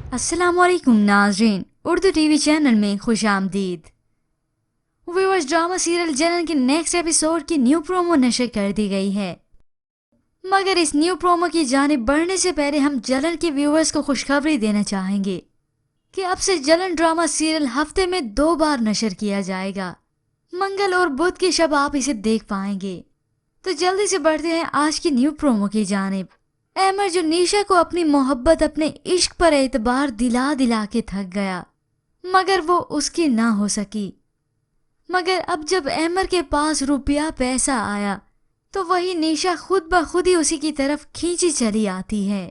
अस्सलामुअलैकुम नाज़रीन, Urdu TV channel में खुश आमदीद। व्यूअर्स, ड्रामा सीरियल जलन के नेक्स्ट एपिसोड की न्यू प्रोमो नशर कर दी गई है। मगर इस न्यू प्रोमो की जानिब बढ़ने से पहले हम जलन के व्यूअर्स को खुशखबरी देना चाहेंगे कि अब से जलन ड्रामा सीरियल हफ्ते में 2 बार नशर किया जाएगा। मंगल और बुध की शब आप इसे देख पाएंगे। तो जल्दी से बढ़ते हैं आज की न्यू प्रोमो की जानिब। अहमर जो निशा को अपनी मोहब्बत, अपने इश्क पर एतबार दिला दिला के थक गया, मगर वो उसकी ना हो सकी। मगर अब जब अहमर के पास रुपया पैसा आया तो वही निशा खुद ब खुद ही उसी की तरफ खींची चली आती है।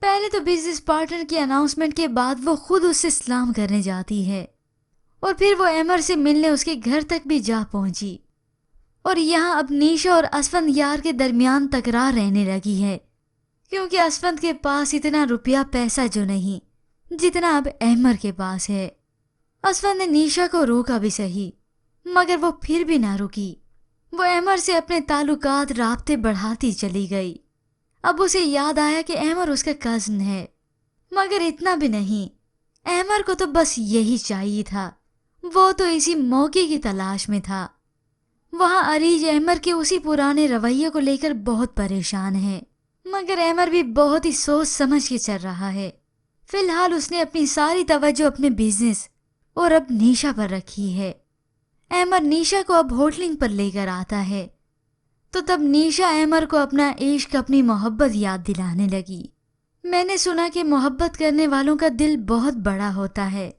पहले तो बिजनेस पार्टनर की अनाउंसमेंट के बाद वो खुद उससे सलाम करने जाती है और फिर वो अहमर से मिलने उसके घर तक भी जा पहुंची। और यहाँ अब निशा और असफंद यार के दरमियान तकरार रहने लगी है, क्योंकि असफंद के पास इतना रुपया पैसा जो नहीं जितना अब अहमर के पास है। असफंद ने निशा को रोका भी सही, मगर वो फिर भी ना रुकी। वो अहमर से अपने ताल्लुकात राब्ते बढ़ाती चली गई। अब उसे याद आया कि अहमर उसका कज़न है, मगर इतना भी नहीं। अहमर को तो बस यही चाहिए था, वो तो इसी मौके की तलाश में था। वहाँ अरीज अहमर के उसी पुराने रवैये को लेकर बहुत परेशान है, मगर अहमर भी बहुत ही सोच समझ के चल रहा है। फिलहाल उसने अपनी सारी तवज्जो अपने बिजनेस और अब निशा पर रखी है। अहमर निशा को अब होटलिंग पर लेकर आता है, तो तब निशा अहमर को अपना इश्क, अपनी मोहब्बत याद दिलाने लगी। मैंने सुना कि मोहब्बत करने वालों का दिल बहुत बड़ा होता है,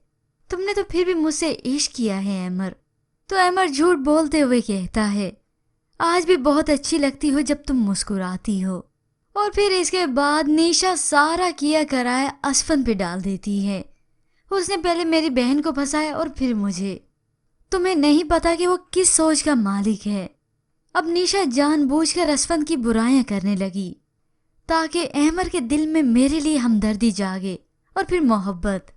तुमने तो फिर भी मुझसे इश्क किया है अहमर। तो अहमर झूठ बोलते हुए कहता है, आज भी बहुत अच्छी लगती हो जब तुम मुस्कुराती हो। और फिर इसके बाद निशा सारा किया कराया असफन पे डाल देती है। उसने पहले मेरी बहन को फंसाया और फिर मुझे। तुम्हें नहीं पता कि वो किस सोच का मालिक है। अब निशा जानबूझकर असफन की बुराइयां करने लगी ताकि अहमर के दिल में मेरे लिए हमदर्दी जागे और फिर मोहब्बत।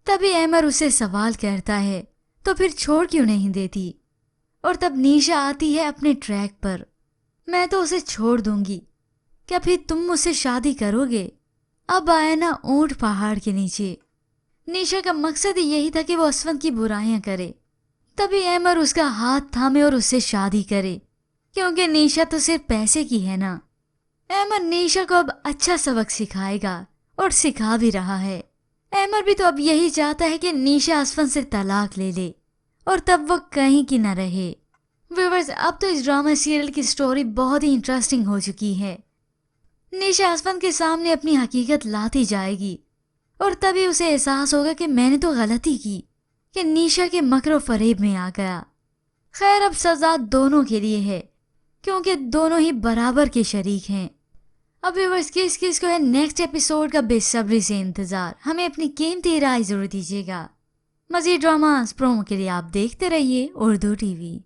तभी अहमर उससे सवाल करता है, तो फिर छोड़ क्यों नहीं देती? और तब निशा आती है अपने ट्रैक पर, मैं तो उसे छोड़ दूंगी, क्या फिर तुम मुझसे शादी करोगे? अब आया ना ऊंट पहाड़ के नीचे। निशा का मकसद ही यही था कि वो असफंद की बुराइयां करे, तभी अहमर उसका हाथ थामे और उससे शादी करे, क्योंकि निशा तो सिर्फ पैसे की है ना। अहमर निशा को अब अच्छा सबक सिखाएगा और सिखा भी रहा है। अहमर भी तो अब यही चाहता है कि निशा असफंद से तलाक ले ले और तब वो कहीं की न रहे। व्यूअर्स, अब तो इस ड्रामा सीरियल की स्टोरी बहुत ही इंटरेस्टिंग हो चुकी है। निशा असफंद के सामने अपनी हकीकत लाती जाएगी और तभी उसे एहसास होगा कि मैंने तो गलती की कि निशा के मकरो फरेब में आ गया। खैर, अब सजा दोनों के लिए है, क्योंकि दोनों ही बराबर के शरीक हैं। अब व्यूअर्स, किस किस को है नेक्स्ट एपिसोड का बेसब्री से इंतजार? हमें अपनी कीमती राय जरूर दीजिएगा। मज़ीद ड्रामास प्रोमो के लिए आप देखते रहिए उर्दू टीवी।